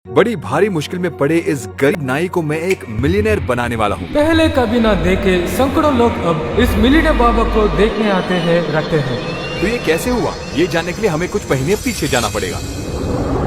बड़ी भारी मुश्किल में पड़े इस गरीब नाई को मैं एक मिलियनेयर बनाने वाला हूँ। पहले कभी ना देखे सैकड़ों लोग अब इस मिलियनेयर बाबा को देखने आते हैं रहते हैं। तो ये कैसे हुआ, ये जानने के लिए हमें कुछ महीने पीछे जाना पड़ेगा।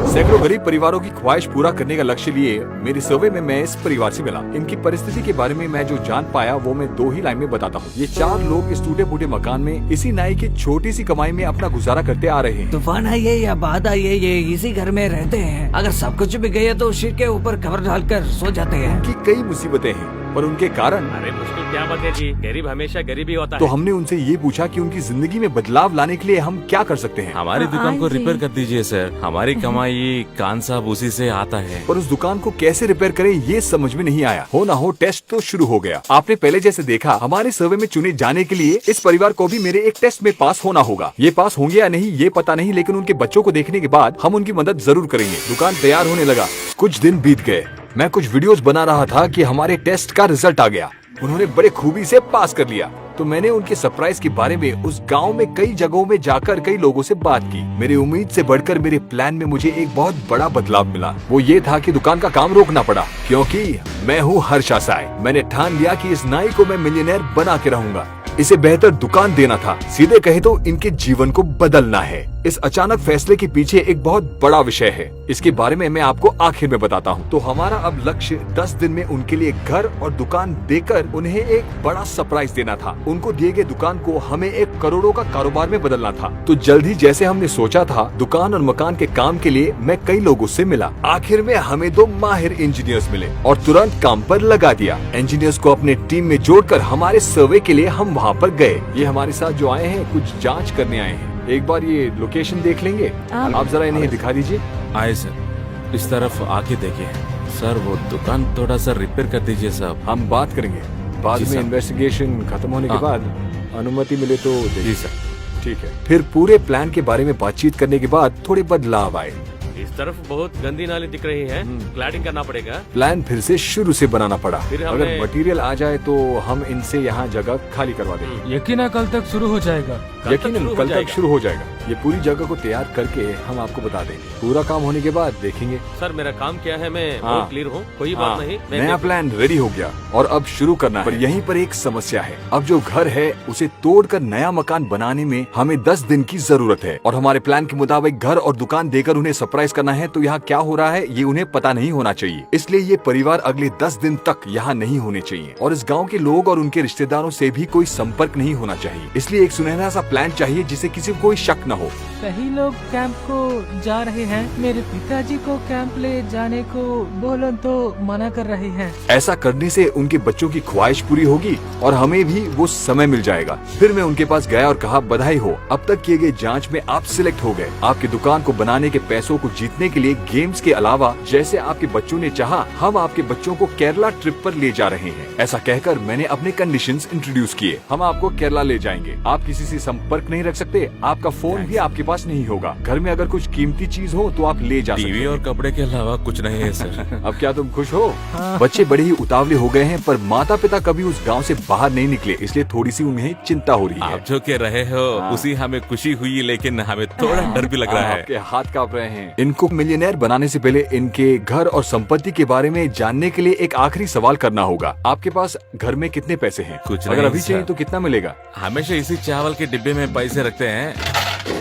सैकड़ों गरीब परिवारों की ख्वाहिश पूरा करने का लक्ष्य लिए मेरे सर्वे में मैं इस परिवार से मिला। इनकी परिस्थिति के बारे में मैं जो जान पाया वो मैं 2 ही लाइन में बताता हूँ। ये 4 लोग इस टूटे फूटे मकान में इसी नाई की छोटी सी कमाई में अपना गुजारा करते आ रहे हैं। तूफान आई है या बाढ़ आई है, ये इसी घर में रहते हैं। अगर सब कुछ भी गया तो सिर के ऊपर कवर डालकर सो जाते हैं। उनकी कई मुसीबतें हैं पर उनके कारण। अरे मुश्किल क्या बात है जी, गरीब हमेशा गरीब ही होता तो है। हमने उनसे ये पूछा कि उनकी जिंदगी में बदलाव लाने के लिए हम क्या कर सकते हैं। हमारी दुकान को रिपेयर कर दीजिए सर, हमारी कमाई कान साहब उसी से आता है। पर उस दुकान को कैसे रिपेयर करें ये समझ में नहीं आया। हो ना हो टेस्ट तो शुरू हो गया। आपने पहले जैसे देखा हमारे सर्वे में चुने जाने के लिए इस परिवार को भी मेरे एक टेस्ट में पास होना होगा। ये पास होंगे या नहीं ये पता नहीं, लेकिन उनके बच्चों को देखने के बाद हम उनकी मदद जरूर करेंगे। दुकान तैयार होने लगा। कुछ दिन बीत गए। मैं कुछ वीडियोस बना रहा था कि हमारे टेस्ट का रिजल्ट आ गया। उन्होंने बड़े खूबी से पास कर लिया। तो मैंने उनके सरप्राइज के बारे में उस गांव में कई जगहों में जाकर कई लोगों से बात की। मेरी उम्मीद से बढ़कर मेरे प्लान में मुझे एक बहुत बड़ा बदलाव मिला। वो ये था कि दुकान का काम रोकना पड़ा, क्योंकि मैं हूँ हर्षा साई। मैंने ठान लिया कि इस नाई को मैं मिलियनेयर बना के रहूंगा। इसे बेहतर दुकान देना था। सीधे कहे तो इनके जीवन को बदलना है। इस अचानक फैसले के पीछे एक बहुत बड़ा विषय है। इसके बारे में मैं आपको आखिर में बताता हूँ। तो हमारा अब लक्ष्य 10 दिन में उनके लिए घर और दुकान देकर उन्हें एक बड़ा सरप्राइज देना था। उनको दिए गए दुकान को हमें 1 करोड़ों का कारोबार में बदलना था। तो जल्द ही जैसे हमने सोचा था, दुकान और मकान के काम के लिए मैं कई लोगों से मिला। आखिर में हमें 2 माहिर इंजीनियर्स मिले और तुरंत काम पर लगा दिया। इंजीनियर्स को अपने टीम में जोड़कर हमारे सर्वे के लिए हम वहाँ पर गए। ये हमारे साथ जो आए हैं कुछ जांच करने आए हैं। एक बार ये लोकेशन देख लेंगे? आप जरा इन्हें दिखा दीजिए। आए सर, इस तरफ आके देखिए सर, वो दुकान थोड़ा सा रिपेयर कर दीजिए साहब। हम बात करेंगे बाद जी में। सर। इन्वेस्टिगेशन खत्म होने के हाँ। बाद अनुमति मिले तो जी सर। ठीक है। फिर पूरे प्लान के बारे में बातचीत करने के बाद थोड़े बदलाव आए। इस तरफ बहुत गंदी नाली दिख रही है, क्लैडिंग करना पड़ेगा। प्लान फिर से शुरू से बनाना पड़ा। फिर अगर हमने- मटेरियल आ जाए तो हम इनसे यहाँ जगह खाली करवा देंगे। यकीनन कल तक शुरू हो जाएगा। यकीनन कल तक शुरू हो जाएगा। ये पूरी जगह को तैयार करके हम आपको बता देंगे। पूरा काम होने के बाद देखेंगे। सर मेरा काम क्या है, मैं हाँ। बहुत क्लियर हूँ, कोई बात नहीं। मैं नया देखूँ। प्लान रेडी हो गया और अब शुरू करना है। पर यहीं पर एक समस्या है। अब जो घर है उसे तोड़कर नया मकान बनाने में हमें 10 दिन की जरूरत है और हमारे प्लान के मुताबिक घर और दुकान देकर उन्हें सरप्राइज करना है। तो यहाँ क्या हो रहा है ये उन्हें पता नहीं होना चाहिए। इसलिए ये परिवार अगले 10 दिन तक यहाँ नहीं होने चाहिए और इस गाँव के लोग और उनके रिश्तेदारों से भी कोई संपर्क नहीं होना चाहिए। इसलिए एक सुनहरा सा प्लान चाहिए जिसे किसी को कोई शक न हो। सही लोग कैंप को जा रहे हैं। मेरे पिताजी को कैंप ले जाने को बोलो तो मना कर रहे हैं। ऐसा करने से उनके बच्चों की ख्वाहिश पूरी होगी और हमें भी वो समय मिल जाएगा। फिर मैं उनके पास गया और कहा, बधाई हो, अब तक किए गए जांच में आप सिलेक्ट हो गए। आपकी दुकान को बनाने के पैसों को जीतने के लिए गेम्स के अलावा जैसे आपके बच्चों ने चाहा, हम आपके बच्चों को केरला ट्रिप पर ले जा रहे हैं। ऐसा कहकर मैंने अपने कंडीशंस इंट्रोड्यूस किए। हम आपको केरला ले जाएंगे। आप किसी से संपर्क नहीं रख सकते। आपका फोन भी आपके पास नहीं होगा। घर में अगर कुछ कीमती चीज हो तो आप ले जा सकते टीवी हैं। और कपड़े के अलावा कुछ नहीं है सर। अब क्या तुम खुश हो? बच्चे बड़े ही उतावले हो गए हैं पर माता पिता कभी उस गांव से बाहर नहीं निकले, इसलिए थोड़ी सी उन्हें चिंता हो रही है। आप जो कह रहे हो उसी हमें खुशी हुई, लेकिन हमें थोड़ा डर भी लग रहा है। आपके हाथ कांप रहे हैं। इनको मिलियनेयर बनाने से पहले इनके घर और संपत्ति के बारे में जानने के लिए एक आखिरी सवाल करना होगा। आपके पास घर में कितने पैसे हैं? कुछ अगर नहीं, अभी चाहिए सर। तो कितना मिलेगा? हमेशा इसी चावल के डिब्बे में पैसे रखते हैं।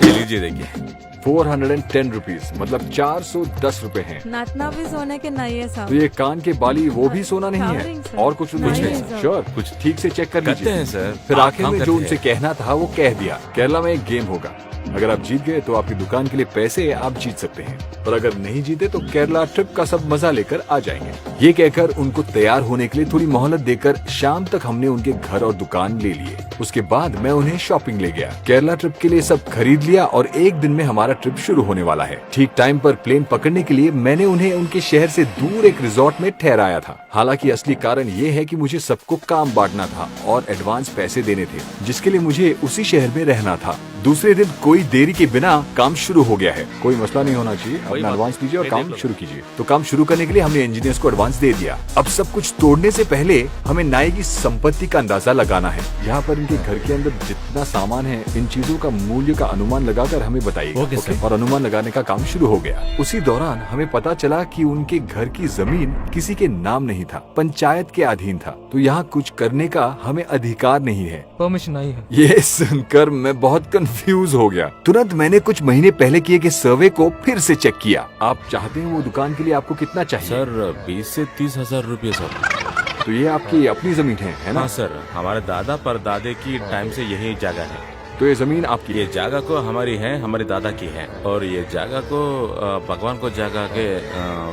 ये लीजिए देखिए। 410 रुपीज, मतलब 410 रुपए हैं। नाचना भी सोने के नहीं है तो साहब। ये कान के बाली वो भी सोना नहीं Covering, है sir. और कुछ नहीं नहीं है, है। sir. श्योर, कुछ ठीक से चेक कर करते लीजिए। हैं सर। फिर आप आखिर काम में जो करते उनसे हैं। कहना था वो कह दिया। केरला में एक गेम होगा। अगर आप जीत गए तो आपकी दुकान के लिए पैसे आप जीत सकते हैं, और अगर नहीं जीते तो केरला ट्रिप का सब मजा लेकर आ जाएंगे। ये कहकर उनको तैयार होने के लिए थोड़ी मोहलत देकर शाम तक हमने उनके घर और दुकान ले लिए। उसके बाद मैं उन्हें शॉपिंग ले गया। केरला ट्रिप के लिए सब खरीद लिया और एक दिन में हमारा ट्रिप शुरू होने वाला है। ठीक टाइम पर प्लेन पकड़ने के लिए मैंने उन्हें उनके शहर से दूर एक रिजॉर्ट में ठहराया था। हालांकि असली कारण ये है कि मुझे सबको काम बांटना था और एडवांस पैसे देने थे, जिसके लिए मुझे उसी शहर में रहना था। दूसरे दिन कोई देरी के बिना काम शुरू हो गया है। कोई मसला नहीं होना चाहिए, अपना बात एडवांस नहीं, लीजिए और मैं काम देख लूंगा। शुरू कीजिए। तो काम शुरू करने के लिए हमने इंजीनियर्स को एडवांस दे दिया। अब सब कुछ तोड़ने से पहले हमें नाई की संपत्ति का अंदाजा लगाना है। यहाँ पर इनके घर के अंदर जितना सामान है, इन चीजों का मूल्य का अनुमान लगाकर हमें बताइए। ओके? और अनुमान लगाने का काम शुरू हो गया। उसी दौरान हमें पता चला कि उनके घर की जमीन किसी के नाम नहीं था, पंचायत के अधीन था। तो यहाँ कुछ करने का हमें अधिकार नहीं है। परमिशन नहीं है। ये सुनकर मैं बहुत कंफ्यूज हो गया। तुरंत मैंने कुछ महीने पहले किए गए सर्वे को फिर से चेक किया। आप चाहते हैं वो दुकान के लिए आपको कितना चाहिए? सर 20 से 30,000 रुपये सर। तो ये आपकी अपनी जमीन है ना? हाँ सर, हमारे दादा पर दादे की टाइम से यही जगह है। तो ये जमीन आपकी ये जगह को हमारी है, हमारे दादा की है। और ये जगह को भगवान को जगह के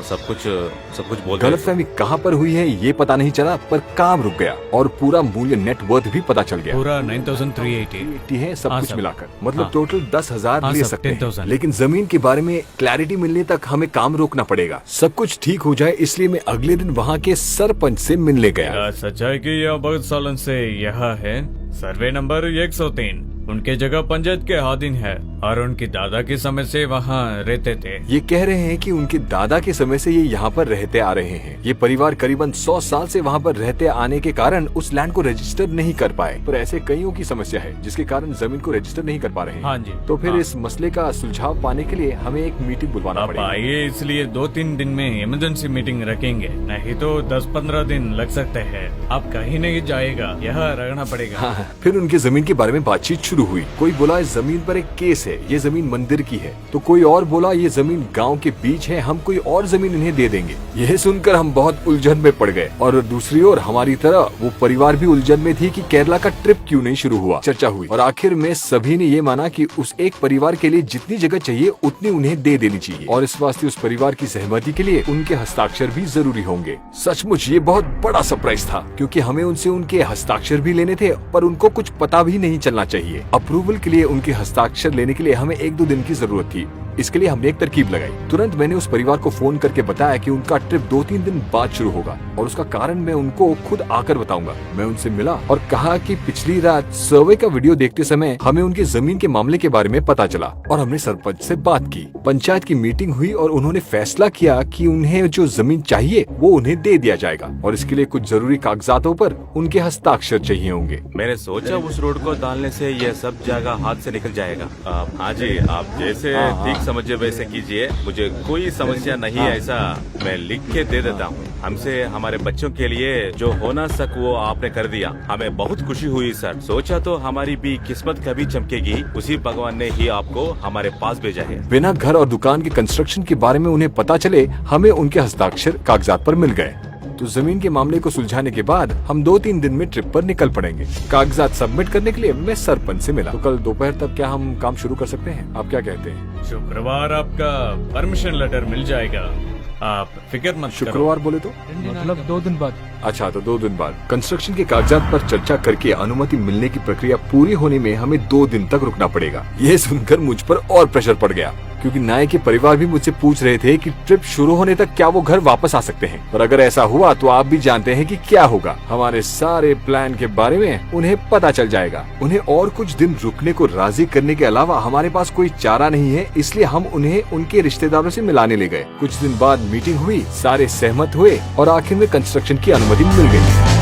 सब कुछ बोलते हैं। गलतफहमी कहाँ पर हुई है ये पता नहीं चला, पर काम रुक गया और पूरा मूल्य नेटवर्थ भी पता चल गया। पूरा 9,380 है सब हाँ, कुछ सर। मिलाकर, मतलब हाँ। टोटल 10,000 हाँ, ले सर, सकते हैं। 10,000। लेकिन जमीन के बारे में क्लैरिटी मिलने तक हमें काम रोकना पड़ेगा। सब कुछ ठीक हो जाए, इसलिए मैं अगले दिन वहाँ के सरपंच से मिलने गया। सच है कि यह बहुत सालों से यहाँ है। सर्वे नंबर 103 उनके जगह पंचायत के अधीन है और उनकी दादा के समय से वहाँ रहते थे। ये कह रहे हैं कि उनके दादा के समय से ये यहाँ पर रहते आ रहे हैं। ये परिवार करीबन 100 साल से वहाँ पर रहते आने के कारण उस लैंड को रजिस्टर नहीं कर पाए। पर ऐसे कईयों की समस्या है जिसके कारण जमीन को रजिस्टर नहीं कर पा रहे हैं। हाँ जी। तो फिर हाँ। इस मसले का सुलझाव पाने के लिए हमें एक मीटिंग बुलवाना आप पड़ेगा। आइए, इसलिए 2-3 दिन में इमरजेंसी मीटिंग रखेंगे, नहीं तो 10-15 दिन लग सकते हैं। आप कहीं नहीं जाएगा, यहाँ रहना पड़ेगा। हाँ, फिर उनके जमीन के बारे में बातचीत शुरू हुई। कोई बोला इस जमीन पर एक केस है, ये जमीन मंदिर की है। तो कोई और बोला ये जमीन गांव के बीच है, हम कोई और जमीन इन्हें दे देंगे। यह सुनकर हम बहुत उलझन में पड़ गए। और दूसरी ओर हमारी तरह वो परिवार भी उलझन में थी कि केरला का ट्रिप क्यों नहीं शुरू हुआ। चर्चा हुई और आखिर में सभी ने ये माना कि उस एक परिवार के लिए जितनी जगह चाहिए उतनी उन्हें दे देनी चाहिए, और इस वास्ते उस परिवार की सहमति के लिए उनके हस्ताक्षर भी जरूरी होंगे। सचमुच ये बहुत बड़ा सरप्राइज था, क्योंकि हमें उनसे उनके हस्ताक्षर भी लेने थे, पर उनको कुछ पता भी नहीं चलना चाहिए। अप्रूवल के लिए उनके हस्ताक्षर लेने के लिए हमें 1-2 दिन की जरूरत थी। इसके लिए हमने एक तरकीब लगाई। तुरंत मैंने उस परिवार को फोन करके बताया कि उनका ट्रिप 2-3 दिन बाद शुरू होगा और उसका कारण मैं उनको खुद आकर बताऊंगा। मैं उनसे मिला और कहा कि पिछली रात सर्वे का वीडियो देखते समय हमें उनके जमीन के मामले के बारे में पता चला और हमने सरपंच से बात की। पंचायत की मीटिंग हुई और उन्होंने फैसला किया कि उन्हें जो जमीन चाहिए वो उन्हें दे दिया जाएगा, और इसके लिए कुछ जरूरी कागजातों पर उनके हस्ताक्षर चाहिए होंगे। मैंने सोचा उस रोड को डालने से यह सब जगह हाथ से निकल जाएगा। हाँ जी, आप जैसे ठीक समझे वैसे कीजिए, मुझे कोई समस्या नहीं है। ऐसा मैं लिख के दे देता हूँ। हमसे हमारे बच्चों के लिए जो होना सक वो आपने कर दिया, हमें बहुत खुशी हुई सर। सोचा तो हमारी भी किस्मत कभी चमकेगी, उसी भगवान ने ही आपको हमारे पास भेजा है। बिना घर और दुकान के कंस्ट्रक्शन के बारे में उन्हें पता चले हमें उनके हस्ताक्षर कागजात पर मिल गए। तो जमीन के मामले को सुलझाने के बाद हम 2-3 दिन में ट्रिप पर निकल पड़ेंगे। कागजात सबमिट करने के लिए मैं सरपंच से मिला। तो कल दोपहर तक क्या हम काम शुरू कर सकते हैं? आप क्या कहते हैं? शुक्रवार आपका परमिशन लेटर मिल जाएगा, आप फिक्र मत करो। शुक्रवार बोले तो? मतलब 2 दिन बाद। अच्छा, तो 2 दिन बाद कंस्ट्रक्शन के कागजात पर चर्चा करके अनुमति मिलने की प्रक्रिया पूरी होने में हमें 2 दिन तक रुकना पड़ेगा। ये सुनकर मुझ पर और प्रेशर पड़ गया, क्योंकि नाय के परिवार भी मुझसे पूछ रहे थे कि ट्रिप शुरू होने तक क्या वो घर वापस आ सकते हैं। और अगर ऐसा हुआ तो आप भी जानते हैं कि क्या होगा। हमारे सारे प्लान के बारे में उन्हें पता चल जाएगा। उन्हें और कुछ दिन रुकने को राजी करने के अलावा हमारे पास कोई चारा नहीं है, इसलिए हम उन्हें उनके रिश्तेदारों से मिलाने ले गए। कुछ दिन बाद मीटिंग हुई, सारे सहमत हुए और आखिर में कंस्ट्रक्शन की अनुमति मिल गई।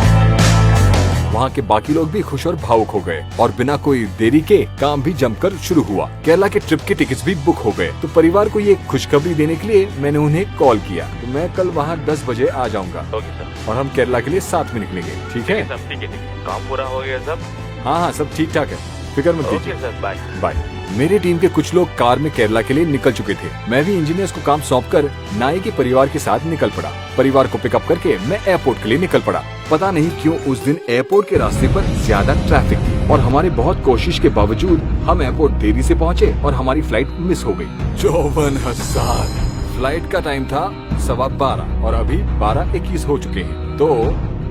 वहाँ के बाकी लोग भी खुश और भावुक हो गए और बिना कोई देरी के काम भी जमकर शुरू हुआ। केरला के ट्रिप के टिकट्स भी बुक हो गए। तो परिवार को ये खुशखबरी देने के लिए मैंने उन्हें कॉल किया। तो मैं कल वहाँ 10 बजे आ जाऊंगा और हम केरला के लिए साथ में निकलेंगे। ठीक है? ठीक है, काम पूरा हो गया सब? हाँ, सब ठीक ठाक है, फिक्र मत कीजिए। Sir, bye. बाय। मेरी टीम के कुछ लोग कार में केरला के लिए निकल चुके थे। मैं भी इंजीनियर्स को काम सौंपकर नाई के परिवार के साथ निकल पड़ा। परिवार को पिकअप करके मैं एयरपोर्ट के लिए निकल पड़ा। पता नहीं क्यों उस दिन एयरपोर्ट के रास्ते पर ज्यादा ट्रैफिक थी और हमारी बहुत कोशिश के बावजूद हम एयरपोर्ट देरी से पहुँचे और हमारी फ्लाइट मिस हो गई। 54,000। फ्लाइट का टाइम था 12:15 और अभी 12:21 हो चुके हैं। तो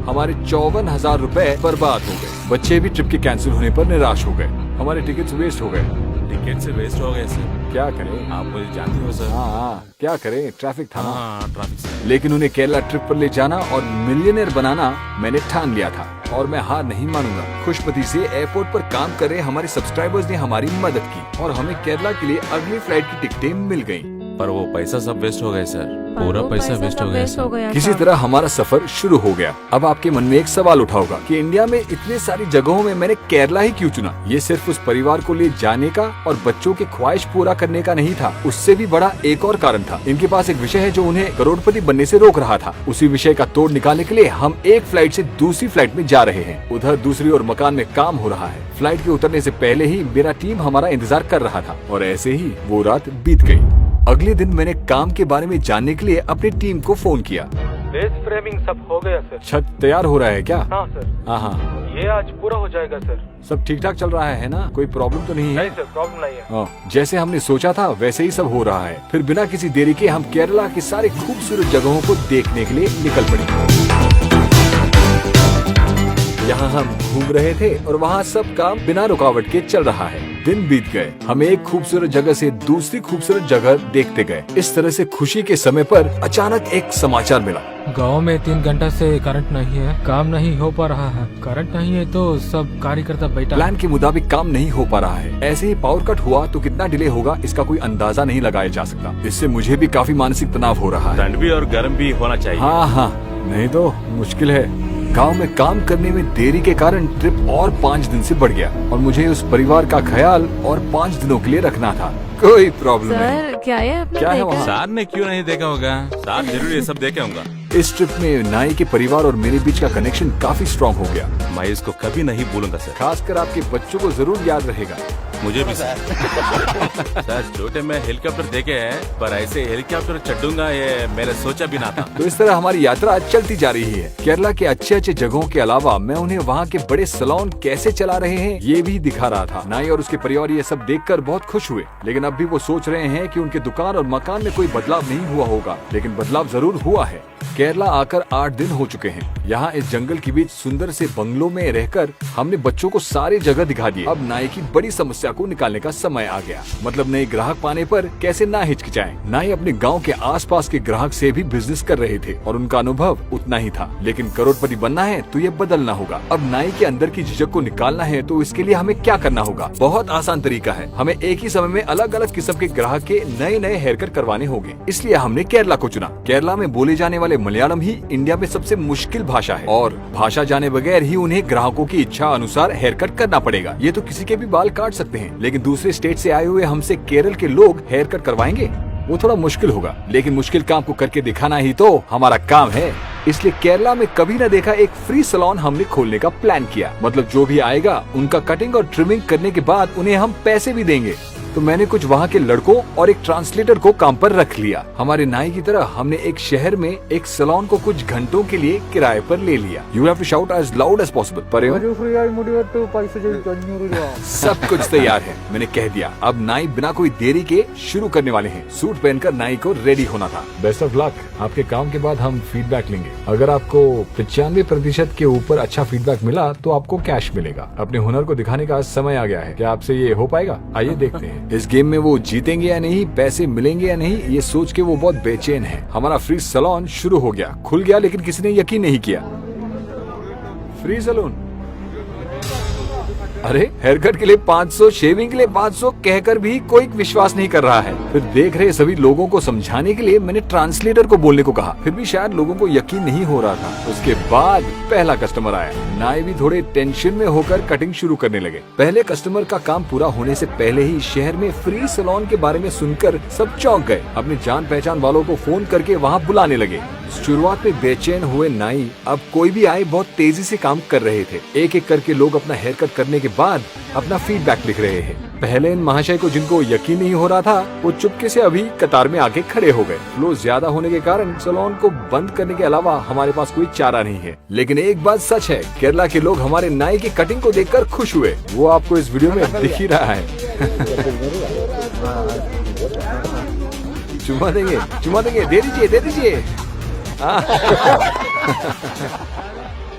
हमारे 54,000 रुपए बर्बाद हो गए। बच्चे भी ट्रिप के कैंसिल होने पर निराश हो गए। हमारे टिकट्स वेस्ट हो गए टिकट से वेस्ट हो गए सर। क्या करें? आप मुझे जानते हो सर। हाँ, क्या करें, ट्रैफिक था ना। हाँ ट्रैफिक से। लेकिन उन्हें केरला ट्रिप पर ले जाना और मिलियनेयर बनाना मैंने ठान लिया था और मैं हार नहीं मानूंगा। खुशपति से एयरपोर्ट पर काम कर रहे हमारे सब्सक्राइबर्स ने हमारी मदद की और हमें केरला के लिए अगली फ्लाइट की टिकटें मिल गयी। पर वो पैसा सब वेस्ट हो गए सर। पूरा पैसा वेस्ट हो गया किसी तरह हमारा सफर शुरू हो गया। अब आपके मन में एक सवाल उठा होगा कि इंडिया में इतने सारी जगहों में मैंने केरला ही क्यों चुना? ये सिर्फ उस परिवार को ले जाने का और बच्चों के ख्वाहिश पूरा करने का नहीं था, उससे भी बड़ा एक और कारण था। इनके पास एक विषय है जो उन्हें करोड़पति बनने से रोक रहा था। उसी विषय का तोड़ निकालने के लिए हम एक फ्लाइट से दूसरी फ्लाइट में जा रहे हैं। उधर दूसरी ओर मकान में काम हो रहा है। फ्लाइट के उतरने से पहले ही मेरा टीम हमारा इंतजार कर रहा था और ऐसे ही वो रात बीत गई। अगले दिन मैंने काम के बारे में जानने के लिए अपनी टीम को फोन किया। बेस फ्रेमिंग सब हो गया सर। छत तैयार हो रहा है क्या? हाँ सर। हाँ, ये आज पूरा हो जाएगा सर। सब ठीक ठाक चल रहा है ना? कोई प्रॉब्लम तो नहीं है? नहीं सर, प्रॉब्लम नहीं है। जैसे हमने सोचा था वैसे ही सब हो रहा है। फिर बिना किसी देरी के हम केरला की सारी खूबसूरत जगहों को देखने के लिए निकल पड़े। यहाँ हम घूम रहे थे और वहाँ सब काम बिना रुकावट के चल रहा है। दिन बीत गए, हम एक खूबसूरत जगह से दूसरी खूबसूरत जगह देखते गए। इस तरह से खुशी के समय पर अचानक एक समाचार मिला। गांव में 3 घंटा से करंट नहीं है, काम नहीं हो पा रहा है। करंट नहीं है तो सब कार्यकर्ता बैठा। प्लान के मुताबिक काम नहीं हो पा रहा है। ऐसे ही पावर कट हुआ तो कितना डिले होगा इसका कोई अंदाजा नहीं लगाया जा सकता। इससे मुझे भी काफी मानसिक तनाव हो रहा है। ठंड भी और गर्म भी होना चाहिए। हाँ, नहीं तो मुश्किल है। गांव में काम करने में देरी के कारण ट्रिप और 5 दिन से बढ़ गया और मुझे उस परिवार का ख्याल और 5 दिनों के लिए रखना था। कोई प्रॉब्लम नहीं। सर क्या है आपने क्या है देखा? वहाँ? सर ने क्यों नहीं देखा होगा? सर जरूर ये सब देखे होगा। इस ट्रिप में नाई के परिवार और मेरे बीच का कनेक्शन काफी स्ट्रॉन्ग हो गया। मैं इसको कभी नहीं भूलूंगा सर। खासकर आपके बच्चों को जरूर याद रहेगा। मुझे भी सर। सर छोटे में हेलीकॉप्टर देखे हैं पर ऐसे हेलीकॉप्टर चढ़ूंगा ये मैंने सोचा भी ना था। तो इस तरह हमारी यात्रा चलती जा रही है। केरला के अच्छे अच्छे जगहों के अलावा मैं उन्हें वहाँ के बड़े सैलून कैसे चला रहे हैं ये भी दिखा रहा था। नाई और उसके परिवार ये सब देखकर बहुत खुश हुए, लेकिन अब भी वो सोच रहे हैं कि उनके दुकान और मकान में कोई बदलाव नहीं हुआ होगा, लेकिन बदलाव जरूर हुआ है। केरला आकर 8 दिन हो चुके हैं। यहाँ इस जंगल के बीच सुंदर से बंगलों में रहकर हमने बच्चों को सारी जगह दिखा दी। अब नाई की बड़ी समस्या को निकालने का समय आ गया, मतलब नए ग्राहक पाने पर कैसे ना हिचकिचाएं। नाई अपने गांव के आसपास के ग्राहक से भी बिजनेस कर रहे थे और उनका अनुभव उतना ही था, लेकिन करोड़पति बनना है तो ये बदलना होगा। अब नाई के अंदर की झिझक को निकालना है तो इसके लिए हमें क्या करना होगा? बहुत आसान तरीका है। हमें एक ही समय में अलग अलग किस्म के ग्राहक के नए नए हेयर कट करवाने होंगे। इसलिए हमने केरला को चुना। केरला में बोले जाने वाले मलयालम ही इंडिया में सबसे मुश्किल भाषा है और भाषा जाने बगैर ही उन्हें ग्राहकों की इच्छा अनुसार हेयर कट करना पड़ेगा। ये तो किसी के भी बाल काट सकते हैं, लेकिन दूसरे स्टेट से आए हुए हमसे केरल के लोग हेयर कट करवाएंगे वो थोड़ा मुश्किल होगा। लेकिन मुश्किल काम को करके दिखाना ही तो हमारा काम है। इसलिए केरला में कभी न देखा एक फ्री सैलून हमने खोलने का प्लान किया। मतलब जो भी आएगा उनका कटिंग और ट्रिमिंग करने के बाद उन्हें हम पैसे भी देंगे। तो मैंने कुछ वहाँ के लड़कों और एक ट्रांसलेटर को काम पर रख लिया। हमारे नाई की तरह हमने एक शहर में एक सैलून को कुछ घंटों के लिए किराए पर ले लिया। You have to shout as loud as possible. सब कुछ तैयार है, मैंने कह दिया। अब नाई बिना कोई देरी के शुरू करने वाले हैं। सूट पहनकर नाई को रेडी होना था। Best of luck. आपके काम के बाद हम फीडबैक लेंगे। अगर आपको 95% के ऊपर अच्छा फीडबैक मिला तो आपको कैश मिलेगा। अपने हुनर को दिखाने का समय आ गया है। क्या आपसे ये हो पाएगा? आइए देखते हैं। इस गेम में वो जीतेंगे या नहीं, पैसे मिलेंगे या नहीं, ये सोच के वो बहुत बेचैन है। हमारा फ्री सैलून शुरू हो गया, खुल गया, लेकिन किसी ने यकीन नहीं किया। फ्री सैलून, अरे हेयर कट के लिए 500, शेविंग के लिए 500 कहकर भी कोई विश्वास नहीं कर रहा है। फिर देख रहे सभी लोगों को समझाने के लिए मैंने ट्रांसलेटर को बोलने को कहा, फिर भी शायद लोगों को यकीन नहीं हो रहा था। उसके बाद पहला कस्टमर आया। नाई भी थोड़े टेंशन में होकर कटिंग शुरू करने लगे। पहले कस्टमर का काम पूरा होने से पहले ही शहर में फ्री सैलून के बारे में सुनकर सब चौंक गए। अपने जान पहचान वालों को फोन करके वहाँ बुलाने लगे। शुरुआत में बेचैन हुए नाई अब कोई भी आए बहुत तेजी से काम कर रहे थे। एक एक करके लोग अपना हेयर कट करने के बाद अपना फीडबैक लिख रहे हैं। पहले इन महाशय को जिनको यकीन नहीं हो रहा था वो चुपके से अभी कतार में आके खड़े हो गए। फ्लो ज्यादा होने के कारण सैलून को बंद करने के अलावा हमारे पास कोई चारा नहीं है। लेकिन एक बात सच है, केरला के लोग हमारे नाई की कटिंग को देखकर खुश हुए। वो आपको इस वीडियो में दिख ही रहा है। चुमा देंगे, दे दीजिए।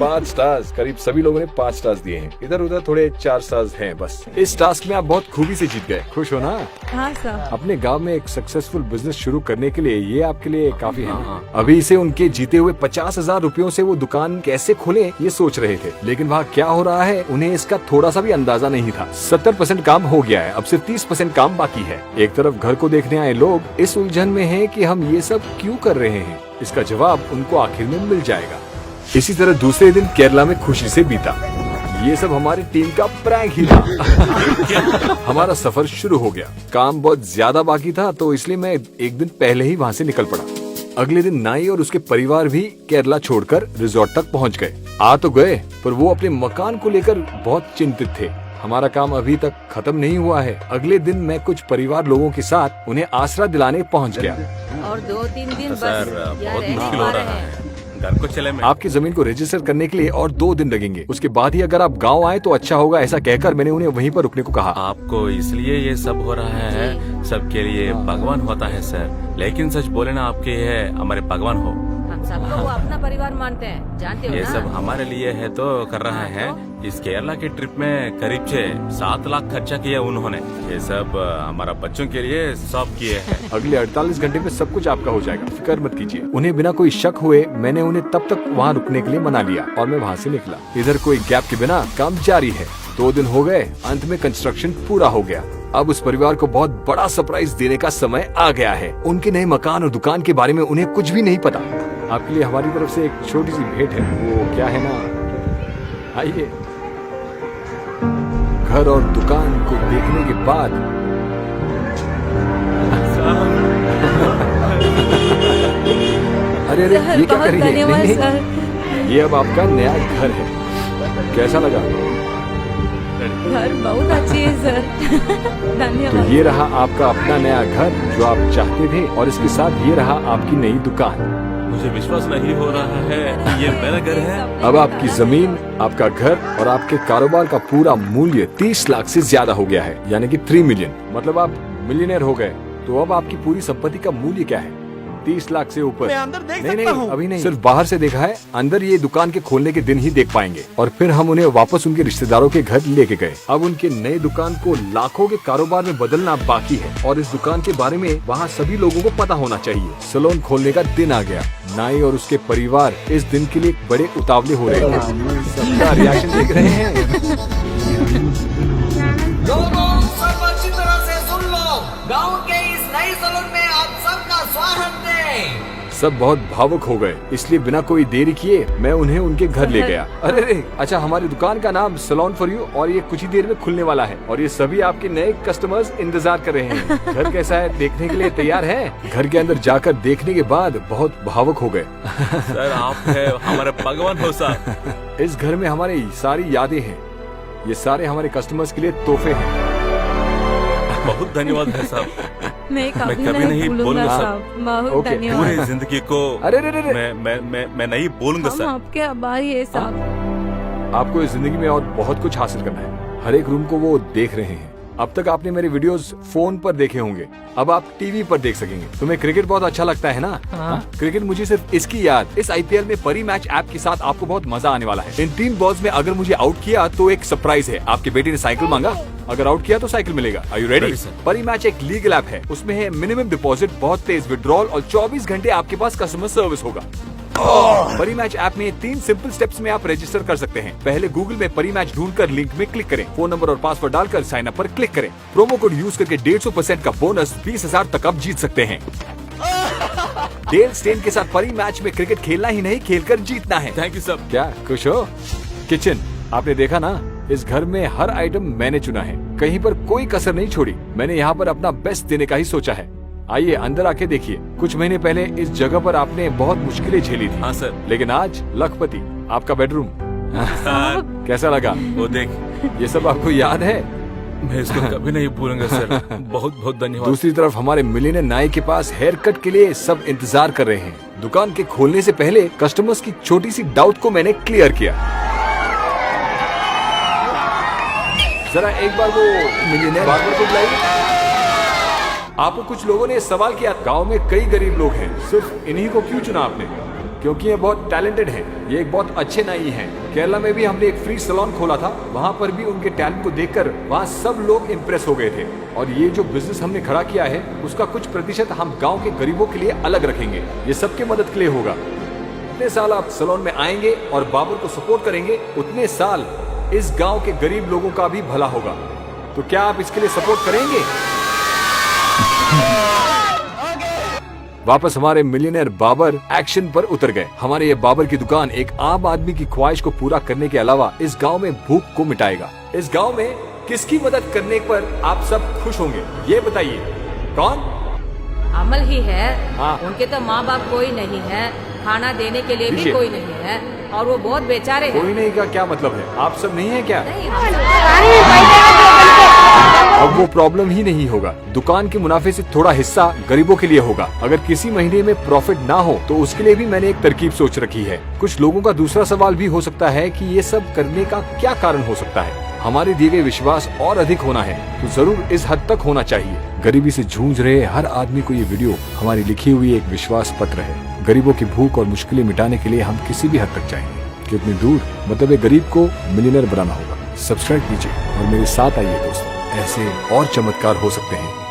5 स्टार्स, करीब सभी लोगों ने 5 स्टार्स दिए हैं। इधर उधर थोड़े 4 स्टार्स हैं बस। इस टास्क में आप बहुत खूबी से जीत गए, खुश हो ना? हाँ सर। अपने गांव में एक सक्सेसफुल बिजनेस शुरू करने के लिए ये आपके लिए काफी है ना? अभी इसे उनके जीते हुए 50,000 रुपयों से वो दुकान कैसे खोलें ये सोच रहे थे, लेकिन वहाँ क्या हो रहा है उन्हें इसका थोड़ा सा भी अंदाजा नहीं था। 70% काम हो गया है, अब सिर्फ 30% काम बाकी है। एक तरफ घर को देखने आए लोग इस उलझन में हैं कि हम ये सब क्यों कर रहे हैं। इसका जवाब उनको आखिर में मिल जाएगा। इसी तरह दूसरे दिन केरला में खुशी से बीता। ये सब हमारी टीम का प्रैंक ही था। हमारा सफर शुरू हो गया। काम बहुत ज्यादा बाकी था तो इसलिए मैं एक दिन पहले ही वहाँ से निकल पड़ा। अगले दिन नाई और उसके परिवार भी केरला छोड़कर रिजॉर्ट तक पहुँच गए। आ तो गए पर वो अपने मकान को लेकर बहुत चिंतित थे। हमारा काम अभी तक खत्म नहीं हुआ है। अगले दिन मैं कुछ परिवार लोगों के साथ उन्हें आसरा दिलाने पहुँच गया। और 2-3 दिन बस सर यहाँ बहुत रहने मुश्किल हो वाले रहा हैं। है, घर को चले मैं। आपकी जमीन को रजिस्टर करने के लिए और 2 दिन लगेंगे। उसके बाद ही अगर आप गांव आए तो अच्छा होगा। ऐसा कहकर मैंने उन्हें वहीं पर रुकने को कहा। आपको इसलिए ये सब हो रहा है, सबके लिए भगवान होता है सर, लेकिन सच बोले ना आपके ये हमारे भगवान हो। हम सबको वो अपना परिवार मानते हैं, जानते हो ये ना? सब हमारे लिए है तो कर रहा है। इस केरला की ट्रिप में करीब 7 लाख खर्चा किया उन्होंने। ये सब हमारा बच्चों के लिए सब किए हैं। अगले 48 घंटे में सब कुछ आपका हो जाएगा, फिक्र मत कीजिए। उन्हें बिना कोई शक हुए मैंने उन्हें तब तक वहाँ रुकने के लिए मना लिया और मैं वहाँ से निकला। इधर कोई गैप के बिना काम जारी है। 2 दिन हो गए, अंत में कंस्ट्रक्शन पूरा हो गया। अब उस परिवार को बहुत बड़ा सरप्राइज देने का समय आ गया है। उनके नए मकान और दुकान के बारे में उन्हें कुछ भी नहीं पता। आपके लिए हमारी तरफ से एक छोटी सी भेंट है। वो क्या है ना, आइए। घर और दुकान को देखने के बाद अरे अरे ये क्या कर रही है? धन्यवाद नहीं, सर। नहीं, ये अब आपका नया घर है। कैसा लगा? घर बहुत अच्छी है सर। तो धन्यवाद। ये रहा आपका अपना नया घर जो आप चाहते थे और इसके साथ ये रहा आपकी नई दुकान। मुझे विश्वास नहीं हो रहा है कि ये मेरा घर है। अब आपकी जमीन, आपका घर और आपके कारोबार का पूरा मूल्य 30 लाख से ज्यादा हो गया है, यानी कि 3 मिलियन। मतलब आप मिलियनेयर हो गए। तो अब आपकी पूरी संपत्ति का मूल्य क्या है? 30 लाख से ऊपर। नहीं, अभी नहीं, सिर्फ बाहर से देखा है। अंदर ये दुकान के खोलने के दिन ही देख पाएंगे। और फिर हम उन्हें वापस उनके रिश्तेदारों के घर लेके गए। अब उनके नए दुकान को लाखों के कारोबार में बदलना बाकी है और इस दुकान के बारे में वहाँ सभी लोगों को पता होना चाहिए। सैलून खोलने का दिन आ गया। नाई और उसके परिवार इस दिन के लिए बड़े उतावले हो रहे हैं। सबका रिएक्शन देख रहे हैं। लोगों सब अच्छी तरह से सुन लो, गांव के इस नए सैलून में आप सबका स्वागत है। सब बहुत भावुक हो गए, इसलिए बिना कोई देरी किए मैं उन्हें उनके घर ले गया। अरे रे, अच्छा, हमारी दुकान का नाम सैलून फॉर यू और ये कुछ ही देर में खुलने वाला है और ये सभी आपके नए कस्टमर्स इंतजार कर रहे हैं। घर कैसा है देखने के लिए तैयार है? घर के अंदर जाकर देखने के बाद बहुत भावुक हो गए। सर आप है हमारे भगवान हो सर। इस घर में हमारी सारी यादें हैं। ये सारे हमारे कस्टमर्स के लिए तोहफे हैं। बहुत धन्यवाद है साहब। मैं कभी नहीं भूलूंगा बोलूंगा साहब। बहुत ओके, धन्यवाद। पूरी जिंदगी को अरे रे रे रे। मैं नहीं बोलूंगा हम सर। आपके आभारी है साहब। आपको इस जिंदगी में और बहुत कुछ हासिल करना है। हर एक रूम को वो देख रहे हैं। अब तक आपने मेरे वीडियोस फोन पर देखे होंगे, अब आप टीवी पर देख सकेंगे। तुम्हें क्रिकेट बहुत अच्छा लगता है ना? हाँ। क्रिकेट मुझे सिर्फ इसकी याद। इस आईपीएल में परी मैच ऐप के साथ आपको बहुत मजा आने वाला है। इन 3 बॉल्स में अगर मुझे आउट किया तो एक सरप्राइज है। आपके बेटे ने साइकिल मांगा, अगर आउट किया तो साइकिल मिलेगा। Are you ready? Ready, sir. Parimatch एक लीगल ऐप है। उसमें है मिनिमम डिपॉजिट, बहुत तेज विड्रॉल और 24 घंटे आपके पास कस्टमर सर्विस होगा। परी मैच ऐप में 3 सिंपल स्टेप्स में आप रजिस्टर कर सकते हैं। पहले गूगल में परी मैच ढूंढकर लिंक में क्लिक करें, फोन नंबर और पासवर्ड डालकर साइन अप पर क्लिक करें। प्रोमो कोड यूज करके 150% का बोनस 20,000 तक आप जीत सकते हैं। डेल स्टेन के साथ परी मैच में क्रिकेट खेलना ही नहीं, खेलकर जीतना है। Thank you sir. क्या खुश हो? किचन, आपने देखा ना, इस घर में हर आइटम मैंने चुना है, कहीं पर कोई कसर नहीं छोड़ी। मैंने यहाँ पर अपना बेस्ट देने का ही सोचा है। आइए अंदर आके देखिए। कुछ महीने पहले इस जगह पर आपने बहुत मुश्किलें झेली थी। हाँ सर। लेकिन आज लखपति, आपका बेडरूम सर कैसा लगा? वो देख, ये सब आपको याद है? मैं इसको कभी नहीं भूलूंगा सर। बहुत बहुत धन्यवाद। दूसरी तरफ हमारे मिलियनेयर नाई के पास हेयर कट के लिए सब इंतजार कर रहे हैं। दुकान के खोलने से पहले कस्टमर्स की छोटी सी डाउट को मैंने क्लियर किया। जरा एक बार वो मिलियनेयर बार्बर को बुलाइए। आपको कुछ लोगों ने सवाल किया, गांव में कई गरीब लोग हैं, सिर्फ इन्हीं को क्यों चुना आपने? क्योंकि ये बहुत टैलेंटेड हैं। ये एक बहुत अच्छे नाई हैं। केरला में भी हमने एक फ्री सैलून खोला था, वहाँ पर भी उनके टैलेंट को देखकर वहाँ सब लोग इम्प्रेस हो गए थे। और ये जो बिजनेस हमने खड़ा किया है उसका कुछ प्रतिशत हम गाँव के गरीबों के लिए अलग रखेंगे। ये सबके मदद के लिए होगा। जितने साल आप सैलून में आएंगे और बाबर को सपोर्ट करेंगे, उतने साल इस गाँव के गरीब लोगों का भी भला होगा। तो क्या आप इसके लिए सपोर्ट करेंगे? वापस हमारे मिलियनेयर बाबर एक्शन पर उतर गए। हमारे ये बाबर की दुकान एक आम आदमी की ख्वाहिश को पूरा करने के अलावा इस गांव में भूख को मिटाएगा। इस गांव में किसकी मदद करने पर आप सब खुश होंगे, ये बताइए। कौन? अमल ही है। हाँ। उनके तो माँ बाप कोई नहीं है, खाना देने के लिए भी पीछे। कोई नहीं है, और वो बहुत बेचारे हैं। कोई नहीं का क्या मतलब है? आप सब नहीं है क्या? नहीं, अब वो प्रॉब्लम ही नहीं होगा। दुकान के मुनाफे से थोड़ा हिस्सा गरीबों के लिए होगा। अगर किसी महीने में प्रॉफिट ना हो तो उसके लिए भी मैंने एक तरकीब सोच रखी है। कुछ लोगों का दूसरा सवाल भी हो सकता है कि ये सब करने का क्या कारण हो सकता है। हमारे दिए गए विश्वास और अधिक होना है तो जरूर इस हद तक होना चाहिए। गरीबी से जूझ रहे हर आदमी को ये वीडियो हमारी लिखी हुई एक विश्वास पत्र है। गरीबों की भूख और मुश्किलें मिटाने के लिए हम किसी भी हद तक जाएंगे। कितनी दूर, मतलब एक गरीब को मिलियनेयर बनाना होगा। सब्सक्राइब कीजिए और मेरे साथ आइए दोस्तों, ऐसे और चमत्कार हो सकते हैं।